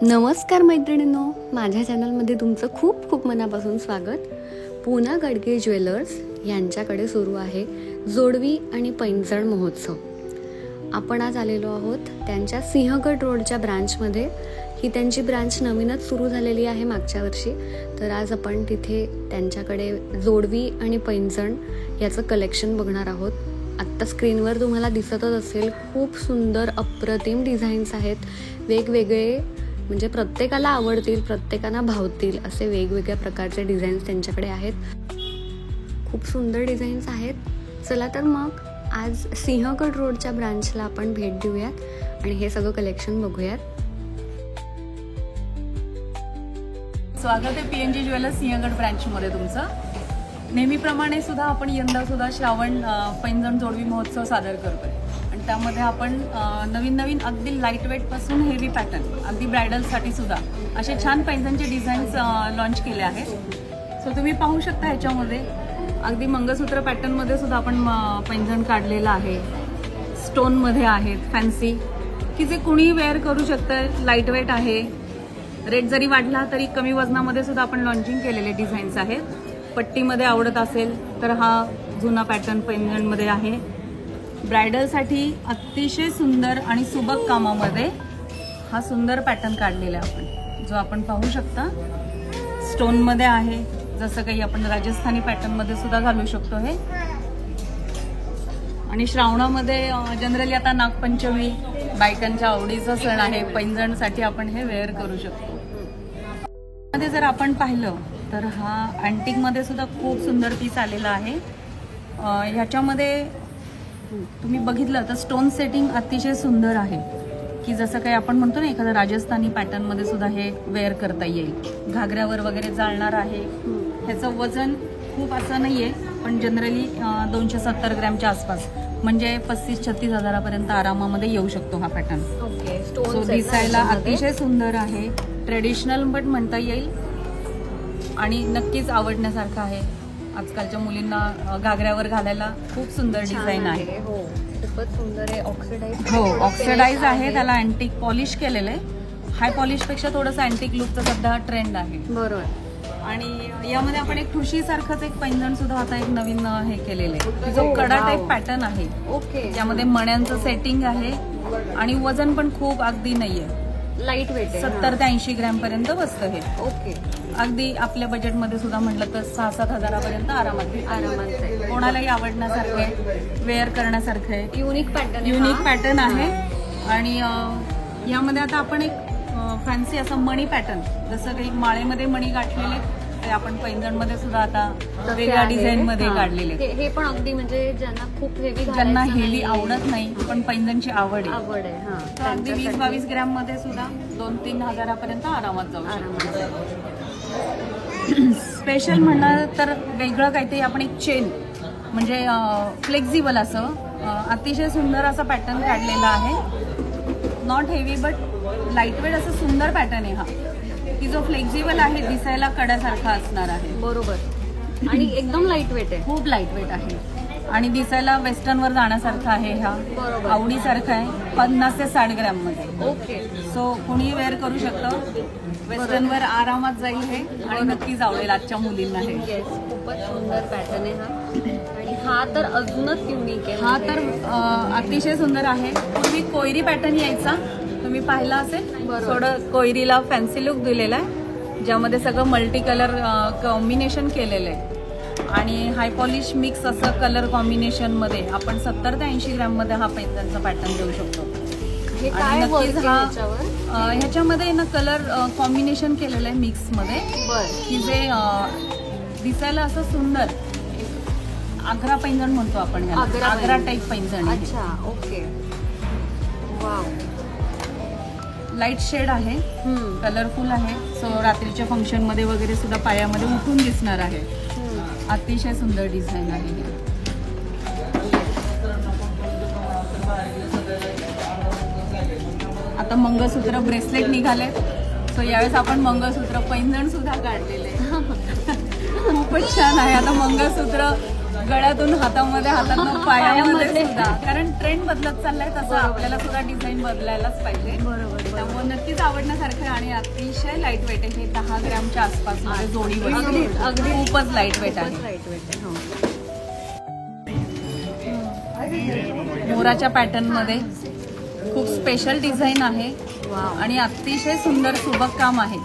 नमस्कार मैत्रिणींनो, माझ्या चॅनलमध्ये तुमचं खूप खूप मनापासून स्वागत. पूना गडके ज्वेलर्स यांच्याकडे सुरू आहे जोडवी आणि पैंजण महोत्सव. आपण आज आलेलो आहोत त्यांच्या सिंहगड रोडच्या ब्रांचमध्ये. ही त्यांची ब्रांच नवीनच सुरू झालेली आहे मागच्या वर्षी. तर आज आपण तिथे त्यांच्याकडे जोडवी आणि पैंजण याचं कलेक्शन बघणार आहोत. आत्ता स्क्रीनवर तुम्हाला दिसतच असेल, खूप सुंदर अप्रतिम डिझाईन्स आहेत. वेगवेगळे म्हणजे प्रत्येकाला आवडतील, प्रत्येकाला भावतील असे वेगवेगळ्या प्रकारचे डिझाईन्स त्यांच्याकडे आहेत. खूप सुंदर डिझाईन्स आहेत. चला तर मग आज सिंहगड रोडच्या ब्रांचला आपण भेट देऊयात आणि हे सगळं कलेक्शन बघूयात. स्वागत आहे PNG ज्वेलर्स सिंहगड ब्रँचमध्ये तुमचं. नेहमीप्रमाणे सुद्धा आपण यंदा सुद्धा श्रावण पैंजण जोडवी महोत्सव सादर करतोय आणि त्यामध्ये आपण नवीन अगदी लाईट वेट पासून हेवी पॅटर्न, अगदी ब्रायडलसाठी सुद्धा असे छान पैंजणचे डिझाईन्स लॉन्च केले आहेत. सो तुम्ही पाहू शकता ह्याच्यामध्ये अगदी मंगळसूत्र पॅटर्नमध्ये सुद्धा आपण पैंजण काढलेलं आहे. स्टोनमध्ये आहेत फॅन्सी, की जे कुणी वेअर करू शकतं. लाईट वेट आहे. रेट जरी वाढला तरी कमी वजनामध्ये सुद्धा आपण लॉन्चिंग केलेले डिझाईन्स आहेत. पट्टीमध्ये आवडत असेल तर हा जुना पॅटर्न पैंजणमध्ये आहे. ब्रायडलसाठी अतिशय सुंदर आणि सुबक कामामध्ये हा सुंदर पॅटर्न काढलेला आपण, जो आपण पाहू शकता स्टोनमध्ये आहे. जसं काही आपण राजस्थानी पॅटर्नमध्ये सुद्धा घालू शकतो हे. आणि श्रावणामध्ये जनरली आता नागपंचमी बायकांच्या आवडीचा सण आहे. पैंजणसाठी आपण हे वेअर करू शकतो. मध्ये जर आपण पाहिलं तर हा अँटिक मध्ये सुद्धा खूप सुंदर पीस आलेला आहे. ह्याच्यामध्ये तुम्ही बघितलं तर स्टोन सेटिंग अतिशय सुंदर आहे, की जसं काही आपण म्हणतो ना एखाद्या राजस्थानी पॅटर्न मध्ये सुद्धा हे वेअर करता येईल. घागऱ्यावर वगैरे चालणार आहे. ह्याचं वजन खूप असं नाहीये, पण जनरली 270 ग्रॅमच्या आसपास, म्हणजे 35-36 हजारापर्यंत आरामामध्ये येऊ शकतो हा पॅटर्न. सो दिसायला अतिशय सुंदर आहे. ट्रेडिशनल पण म्हणता येईल आणि नक्कीच आवडण्यासारखं आहे. आजकालच्या मुलींना घागऱ्यावर घालायला खूप सुंदर डिझाईन आहे. हो, खूपच सुंदर आहे. ऑक्सिडाइज, हो ऑक्सिडाइज आहे. त्याला अँटिक पॉलिश केलेलं आहे. हाय पॉलिश पेक्षा थोडंसं अँटिक लुकचा सध्या ट्रेंड आहे. बरोबर. आणि यामध्ये आपण एक ठुशी सारखंच एक पैंजण सुद्धा आता एक नवीन हे केलेलं आहे, जो कडा टाईप पॅटर्न आहे. ओके. त्यामध्ये मण्यांचं सेटिंग आहे आणि वजन पण खूप अगदी नाहीये. लाईट वेट आहे. 70 ते 80 ग्रॅम पर्यंत बसतं हे. ओके. अगदी आपल्या बजेटमध्ये सुद्धा म्हटलं तर 6-7 हजारापर्यंत आरामात कोणालाही आवडण्यासारखं आहे, वेअर करण्यासारखं आहे. युनिक पॅटर्न आहे. आणि यामध्ये आता आपण एक फॅन्सी असं मणी पॅटर्न, जसं काही माळेमध्ये मणी गाठलेले ते आपण पैंजणमध्ये सुद्धा आता वेगळ्या डिझाईन मध्ये काढलेले. हे पण अगदी म्हणजे ज्यांना खूप हेवी, ज्यांना हेवी आवडत नाही पण पैंजणची आवड आहे, तर अगदी 20-22 ग्रॅम मध्ये सुद्धा 2-3 हजारापर्यंत आरामात जाऊ शकतो. स्पेशल म्हणणार तर वेगळं काहीतरी आपण एक चेन म्हणजे फ्लेक्झिबल असं अतिशय सुंदर असा पॅटर्न काढलेला आहे. नॉट हेवी बट लाईटवेट असं सुंदर पॅटर्न आहे हा, की जो फ्लेक्झिबल आहे, दिसायला कड्यासारखा असणार आहे. बरोबर. आणि एकदम लाईट वेट आहे. खूप लाईट वेट आहे आणि दिसायला वेस्टर्नवर जाण्यासारखा आहे. हा आवडीसारखा आहे. 50 ते 60 ग्रॅम मध्ये. ओके. सो कोणी वेअर करू शकतं. वेस्टर्नवर आरामात जाईल हे आणि नक्कीच आवडेल आजच्या मुलींना हे. खूपच सुंदर पॅटर्न आहे हा. आणि हा तर अजूनच युनिक आहे. हा तर अतिशय सुंदर आहे. पूर्वी कोयरी पॅटर्न यायचा, तुम्ही पाहिला असेल. थोडं कोयरीला फॅन्सी लुक दिलेला आहे, ज्यामध्ये सगळं मल्टी कलर कॉम्बिनेशन केलेलं आहे आणि हाय पॉलिश मिक्स असं कलर कॉम्बिनेशन मध्ये आपण 70 ते 80 ग्रॅम मध्ये हा पैंजणचा पॅटर्न देऊ शकतो. आणि नक्कीच ह्याच्यामध्ये ना कलर कॉम्बिनेशन केलेलं आहे मिक्स मध्ये, की जे दिसायला असं सुंदर आग्रा पैंजण म्हणतो आपण, आग्रा टाईप पैंजण. अच्छा. ओके. वाव. लाईट शेड आहे, कलरफुल आहे. सो रात्रीच्या फंक्शन मध्ये वगैरे सुद्धा पायामध्ये उठून दिसणार आहे. अतिशय सुंदर डिझाईन आहे. आता मंगळसूत्र ब्रेसलेट निघाले, सो यावेळेस आपण मंगळसूत्र पैंजण सुद्धा काढलेले. खूपच छान आहे. आता मंगळसूत्र गळ्यातून हातातून पायामध्ये सुद्धा, कारण ट्रेंड बदलत चाललाय तसं आपल्याला सुद्धा डिझाईन बदलायलाच पाहिजे. बरोबर. त्यामुळे नक्कीच आवडण्यासारखं आहे आणि अतिशय लाईट वेट आहे. हे 10 ग्रॅमच्या आसपास मध्ये जोडीवर अगदी खूपच लाईट वेट आहे. लाईट वेट आहे. मोराच्या पॅटर्न मध्ये खूप स्पेशल डिझाईन आहे आणि अतिशय सुंदर सुबक काम आहे.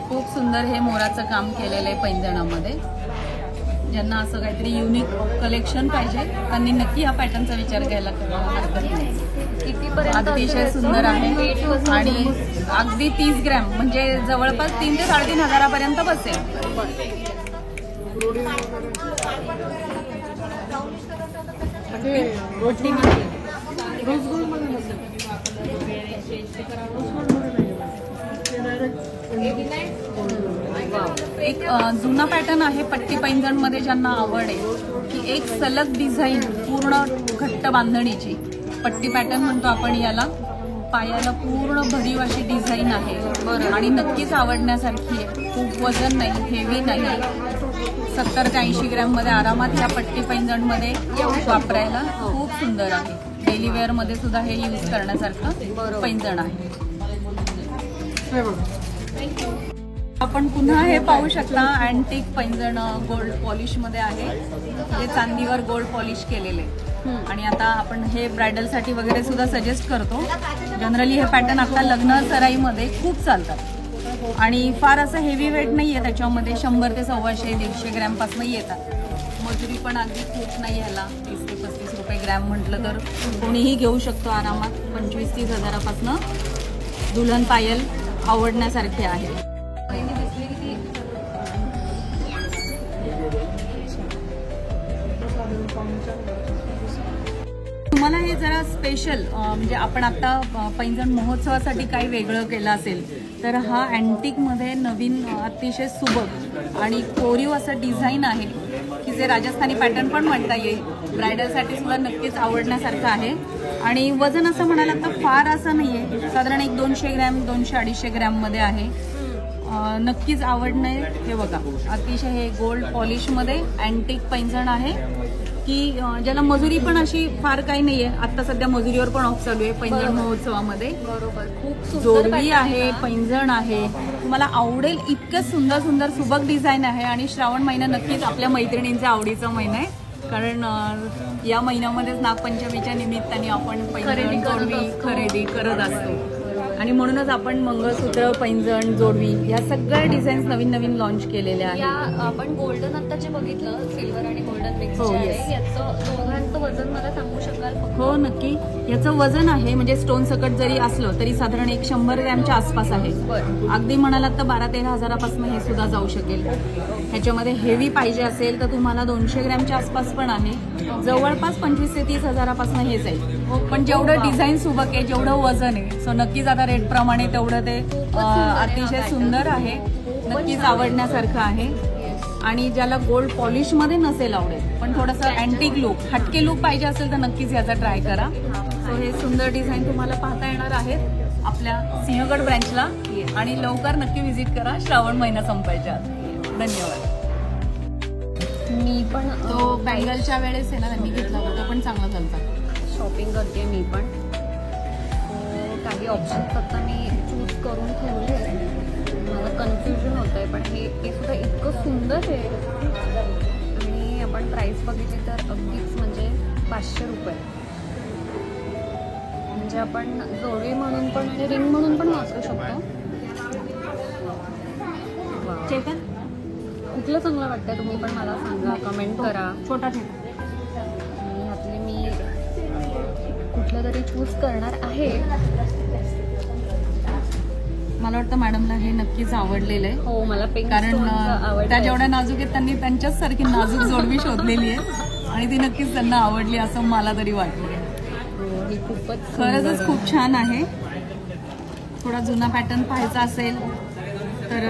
खूप सुंदर हे मोराचं काम केलेलं आहे पैंजणामध्ये. ज्यांना असं काहीतरी युनिक कलेक्शन पाहिजे त्यांनी नक्की या पॅटर्नचा विचार करायला हरकत नाही. कितीपर्यंत अतिशय सुंदर आहे आणि अगदी 30 ग्रॅम म्हणजे जवळपास 3 ते 3.5 हजारापर्यंत बसेल. एक जुना पॅटर्न आहे पट्टी पैंजण मध्ये. ज्यांना आवड आहे की एक सलग डिझाईन पूर्ण घट्ट बांधणीची पट्टी पॅटर्न म्हणतो आपण याला. पायाला पूर्ण भरीव अशी डिझाईन आहे आणि नक्कीच आवडण्यासारखी आहे. खूप वजन नाही, हेवी नाही. 70 ते 80 ग्रॅम मध्ये आरामात या पट्टी पैंजण मध्ये वापरायला खूप सुंदर आहे. डेली वेअर मध्ये सुद्धा हे यूज करण्यासारखं पैंजण आहे. आपण पुन्हा हे पाहू शकता अँटिक पैंजण गोल्ड पॉलिश मध्ये आहे. हे चांदीवर गोल्ड पॉलिश केलेले आणि आता आपण हे ब्रायडल साठी वगैरे सुद्धा सजेस्ट करतो. जनरली हे पॅटर्न आता लग्न सराईमध्ये खूप चालतात आणि फार असं हेवी वेट नाहीये. त्याच्यामध्ये 100 ते 150 ग्रॅम पासून येतात. मजुरी पण अगदी खूप नाही ह्याला. 30 ते 35 रुपये ग्रॅम म्हटलं तर कोणीही घेऊ शकतो आरामात. 25-30 हजारापासून दुल्हन पायल आवडण्यासारखे आहे. तुम्हाला हे जरा स्पेशल म्हणजे आपण आता पैंजण महोत्सवासाठी काही वेगळं केलं असेल तर हा अँटिक मध्ये नवीन अतिशय सुबक आणि कोरीव असं डिझाईन आहे की जे राजस्थानी पॅटर्न पण म्हणता येईल. ब्रायडलसाठी सुद्धा नक्कीच आवडण्यासारखं आहे आणि वजन असं म्हणाला तर फार असं नाहीये. साधारण एक 200 ग्रॅम 200-250 ग्रॅम मध्ये आहे. नक्कीच आवडणे. हे बघा अतिशय हे गोल्ड पॉलिश मध्ये अँटिक पैंजण आहे की ज्याला मजुरी पण अशी फार काही नाहीये. आता सध्या मजुरीवर पण ऑफ चालू आहे पैंजण महोत्सवामध्ये. बरोबर. खूप जोडवी आहे, पैंजण आहे. तुम्हाला आवडेल इतकं सुंदर सुंदर सुबक डिझाईन आहे आणि श्रावण महिना नक्कीच आपल्या मैत्रिणींचा आवडीचा महिना आहे. कारण या महिन्यामध्येच नागपंचमीच्या निमित्ताने आपण पैंजण जोडवी खरेदी करत असतो आणि म्हणूनच आपण मंगळसूत्र, पैंजण, जोडवी या सगळ्या डिझाईन्स नवीन नवीन लॉन्च केलेल्या आहेत. आपण गोल्डन आता जे बघितलं सिल्वर आणि गोल्डन मिक्स आहे, याचं दोघांचं वजन मला सांगू शकाल? हो नक्की. याचं वजन आहे म्हणजे स्टोन सकट जरी असलं तरी साधारण 100 ग्रॅमच्या आसपास आहे. अगदी म्हणालात तर 12-13 हजारापासून हे सुद्धा जाऊ शकेल. ह्याच्यामध्ये हेवी पाहिजे असेल तर तुम्हाला 200 ग्रॅमच्या आसपास पण आहे. जवळपास 25 ते 30 हजारापासून हे जाईल. पण जेवढं डिझाईन सुबक आहे, जेवढं वजन आहे, सो नक्कीच आता रेट प्रमाणे तेवढं ते अतिशय सुंदर आहे. नक्कीच आवडण्यासारखं आहे. आणि ज्याला गोल्ड पॉलिश मध्ये नसेल आवडेल पण थोडंसं अँटिक लुक, हटके लुक पाहिजे असेल तर नक्कीच याचा ट्राय करा. सो हे सुंदर डिझाईन तुम्हाला पाहता येणार आहेत आपल्या सिंहगड ब्रँचला आणि लवकर नक्की व्हिजिट करा श्रावण महिना संपायच्या आत. धन्यवाद. मी पण तो बँगलच्या वेळेस आहे ना त्यांनी घेतला होता, तो पण चांगला चालता. शॉपिंग करते मी पण. काही ऑप्शन्स आता मी चूज करून ठेवले. मला कन्फ्युजन होत आहे पण हे सुद्धा इतकं सुंदर आहे आणि आपण प्राइस बघितली तर अगदीच म्हणजे 500 रुपये. म्हणजे आपण जोडवी म्हणून पण आणि रिंग म्हणून पण वापरू शकतो. चेतन कुठलं चांगलं वाटतंय तुम्ही पण मला सांगा, कमेंट करा. छोटा ठेवा. ह्यातले मी कुठलं तरी चूज करणार आहे. मला वाटतं मॅडमला हे नक्कीच आवडलेलं आहे. हो मला पिंक कारण त्या जेवढ्या नाजूक आहेत त्यांनी त्यांच्याच सारखी नाजूक जोडवी शोधलेली आहे आणि ती नक्कीच त्यांना आवडली असं मला तरी वाटतं. ही खूपच खरंच खूप छान आहे. थोडा जुना पॅटर्न पाहायचा असेल तर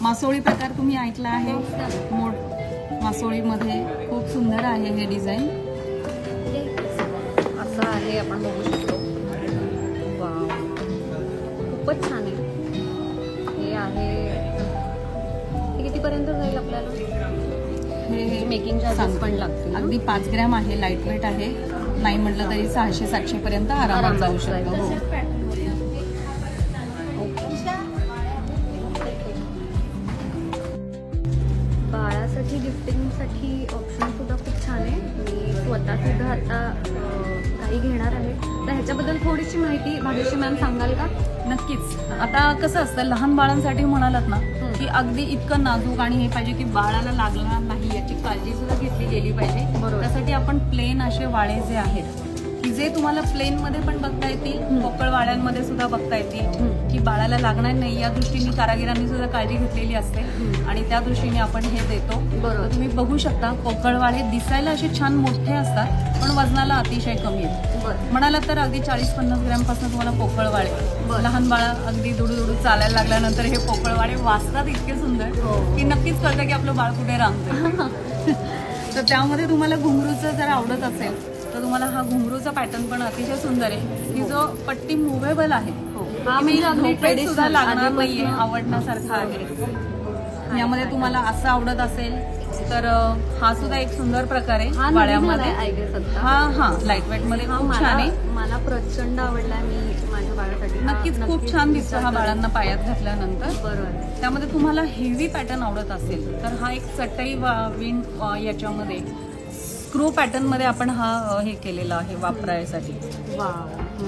मासोळी प्रकार तुम्ही ऐकला आहे. मासोळीमध्ये खूप सुंदर आहे हे डिझाईन. असं आहे आपण बघू शकतो. वाव खूपच छान आहे. हे आहे हे कितीपर्यंत जाईल आपल्याला? हे मेकिंग चार्जेस पण लागतील. अगदी 5 ग्रॅम आहे, लाईट वेट आहे. नाही म्हटलं तरी 600-700 पर्यंत आरामात जाऊ शकतो. बाळासाठी ऑप्शन सुद्धा खूप छान आहे. मी स्वतः सुद्धा आता काही घेणार आहे, तर ह्याच्याबद्दल थोडीशी माहिती भाग्यश्री मॅम सांगाल का? नक्कीच. आता कसं असतं, लहान बाळांसाठी म्हणालात ना की अगदी इतकं नाजूक आणि हे पाहिजे की बाळाला लागणार नाही याची काळजी सुद्धा घेतली गेली पाहिजे. बरोबर. त्यासाठी आपण प्लेन असे वाळे जे आहेत की जे तुम्हाला प्लेन मध्ये पण बघता येतील, पोकळ वाळ्यांमध्ये सुद्धा बघता येतील, की बाळाला लागणार नाही या दृष्टीने कारागिरांनी सुद्धा काळजी घेतलेली असते आणि त्या दृष्टीने आपण हे देतो. बरोबर. तुम्ही बघू शकता पोकळ वाळे दिसायला असे छान मोठे असतात पण वजनाला अतिशय कमी आहेत. म्हणाला तर अगदी 40-50 ग्रॅमपासून तुम्हाला पोकळ वाळे. लहान बाळा अगदी दुडू चालायला लागल्यानंतर हे पोकळ वाळे वाजतात इतके सुंदर की नक्कीच कळतं की आपलं बाळ कुठे रांगतं. तर त्यामध्ये तुम्हाला घुंगरूचं जर आवडत असेल तर तुम्हाला हा घुंगरूचा पॅटर्न पण अतिशय सुंदर आहे की जो पट्टी मुव्हेबल आहे. हा म्हणजे अगदी झोपेत सुद्धा लागणार आधीपासून नाहीये, आवडण्यासारखा आहे. यामध्ये तुम्हाला असं आवडत असेल तर हा सुद्धा एक सुंदर प्रकार आहे वाळ्यामध्ये. हा लाईट वेट मध्ये खूप छान आहे. मला प्रचंड आवडला. मी माझ्या बाळासाठी नक्कीच खूप छान दिसतो हा बाळांना पायात घातल्यानंतर. बरोबर. त्यामध्ये तुम्हाला हेवी पॅटर्न आवडत असेल तर हा एक चटई विण याच्यामध्ये स्क्रू पॅटर्न मध्ये आपण हा हे केलेला आहे वापरायसाठी.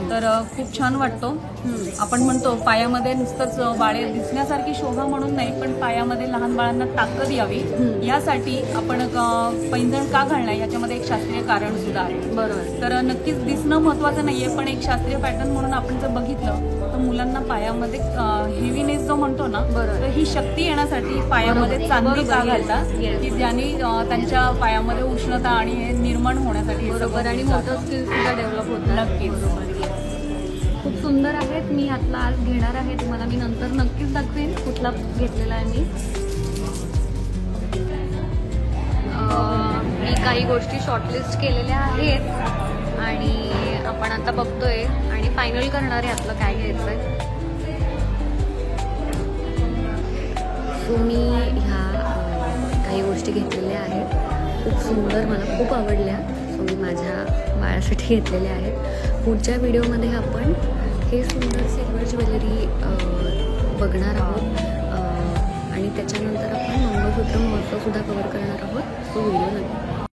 तर खूप छान वाटतो. आपण म्हणतो पायामध्ये नुसतंच बाळे दिसण्यासारखी शोभा म्हणून नाही, पण पायामध्ये लहान बाळांना ताकद यावी यासाठी आपण पैंजण का घालणार याच्यामध्ये एक शास्त्रीय कारण सुद्धा आहे. बरोबर. तर नक्कीच दिसणं महत्वाचं नाहीये, पण एक शास्त्रीय पॅटर्न म्हणून आपण जर बघितलं तर मुलांना पायामध्ये हेवीनेस जो म्हणतो ना, तर ही शक्ती येण्यासाठी पायामध्ये चांदी का घालतात की ज्याने त्यांच्या पायामध्ये उष्णता आणि हे निर्माण होण्यासाठी. बरोबर. आणि मोटर स्किल सुद्धा डेव्हलप होतात. नक्कीच. खूप सुंदर आहेत. मी यातला आज घेणार आहे. तुम्हाला मी नंतर नक्कीच दाखवेन कुठला घेतलेला आहे मी. मी काही गोष्टी शॉर्टलिस्ट केलेल्या आहेत आणि आपण आता बघतोय आणि फायनल करणार आहे यातलं काय घ्यायचंय. सो मी ह्या काही गोष्टी घेतलेल्या आहेत. खूप सुंदर, मला खूप आवडल्या. सो मी माझ्या बाळासाठी घेतलेल्या आहेत. पुढच्या व्हिडिओमध्ये आपण हे सुंदर सिल्वर ज्वेलरी बघणार आहोत आणि त्याच्यानंतर आपण मंगळसूत्र महोत्सव सुद्धा कव्हर करणार आहोत. तो व्हिडिओ नक्की